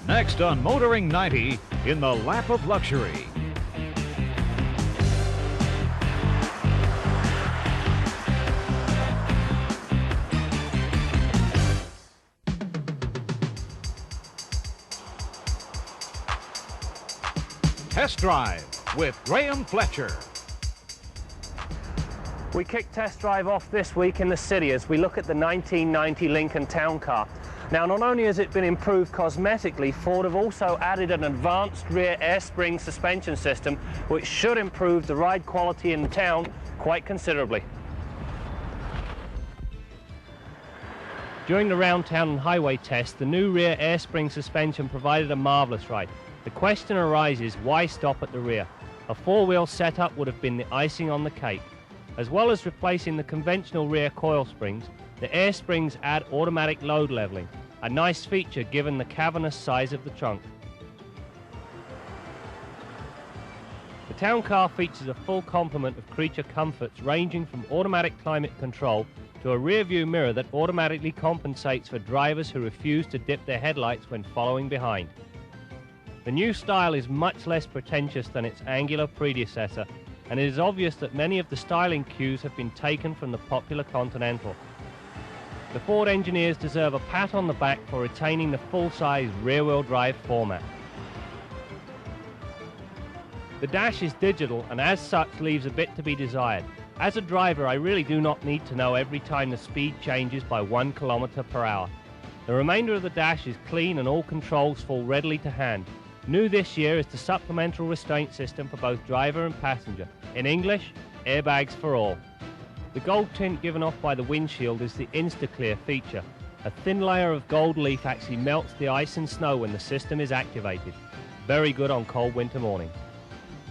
Next on Motoring 90, in the lap of luxury. Test Drive with Graham Fletcher. We kick Test Drive off this week in the city as we look at the 1990 Lincoln Towncar. Now, not only has it been improved cosmetically, Ford have also added an advanced rear air spring suspension system which should improve the ride quality in the town quite considerably. During the round town and highway test, the new rear air spring suspension provided a marvellous ride. The question arises, why stop at the rear? A four-wheel setup would have been the icing on the cake. As well as replacing the conventional rear coil springs, the air springs add automatic load leveling, a nice feature given the cavernous size of the trunk. The Towncar features a full complement of creature comforts ranging from automatic climate control to a rear view mirror that automatically compensates for drivers who refuse to dip their headlights when following behind. The new style is much less pretentious than its angular predecessor, and it is obvious that many of the styling cues have been taken from the popular Continental. The Ford engineers deserve a pat on the back for retaining the full-size rear-wheel drive format. The dash is digital and as such leaves a bit to be desired. As a driver, I really do not need to know every time the speed changes by 1 km/h. The remainder of the dash is clean and all controls fall readily to hand. New this year is the supplemental restraint system for both driver and passenger. In English, airbags for all. The gold tint given off by the windshield is the Insta-Clear feature. A thin layer of gold leaf actually melts the ice and snow when the system is activated. Very good on cold winter mornings.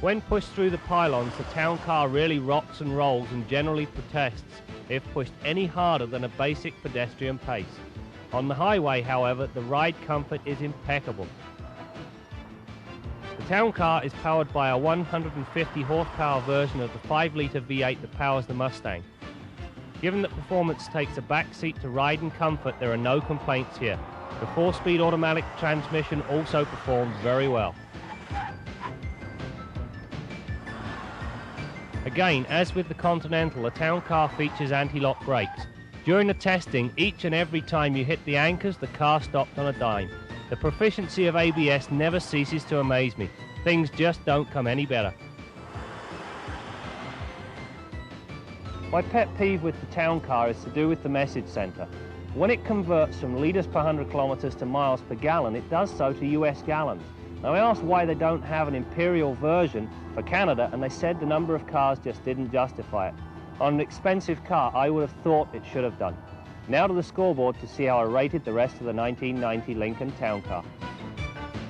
When pushed through the pylons, the Towncar really rocks and rolls and generally protests if pushed any harder than a basic pedestrian pace. On the highway, however, the ride comfort is impeccable. The Towncar is powered by a 150 horsepower version of the 5-litre V8 that powers the Mustang. Given that performance takes a back seat to ride and comfort, there are no complaints here. The 4-speed automatic transmission also performs very well. Again, as with the Continental, the Towncar features anti-lock brakes. During the testing, each and every time you hit the anchors, the car stopped on a dime. The proficiency of ABS never ceases to amaze me. Things just don't come any better. My pet peeve with the Towncar is to do with the message center. When it converts from litres per 100 kilometres to miles per gallon, it does so to US gallons. Now, I asked why they don't have an imperial version for Canada, and they said the number of cars just didn't justify it. On an expensive car, I would have thought it should have done. Now to the scoreboard to see how I rated the rest of the 1990 Lincoln Towncar.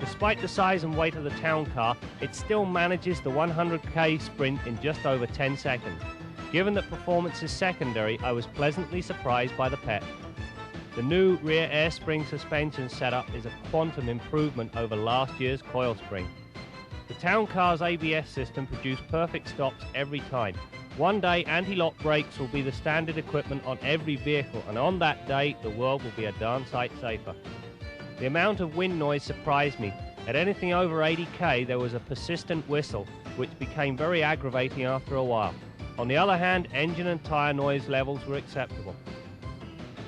Despite the size and weight of the Towncar, it still manages the 100k sprint in just over 10 seconds. Given that performance is secondary, I was pleasantly surprised by the pep. The new rear air spring suspension setup is a quantum improvement over last year's coil spring. The Towncar's ABS system produced perfect stops every time. One day, anti-lock brakes will be the standard equipment on every vehicle, and on that day, the world will be a darn sight safer. The amount of wind noise surprised me. At anything over 80k, there was a persistent whistle, which became very aggravating after a while. On the other hand, engine and tyre noise levels were acceptable.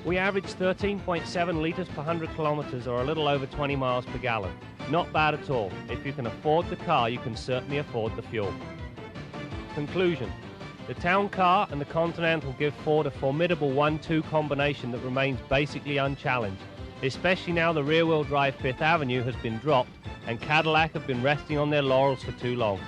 We averaged 13.7 litres per 100 kilometres, or a little over 20 miles per gallon. Not bad at all. If you can afford the car, you can certainly afford the fuel. Conclusion. The Towncar and the Continental give Ford a formidable 1-2 combination that remains basically unchallenged, especially now the rear-wheel drive Fifth Avenue has been dropped and Cadillac have been resting on their laurels for too long.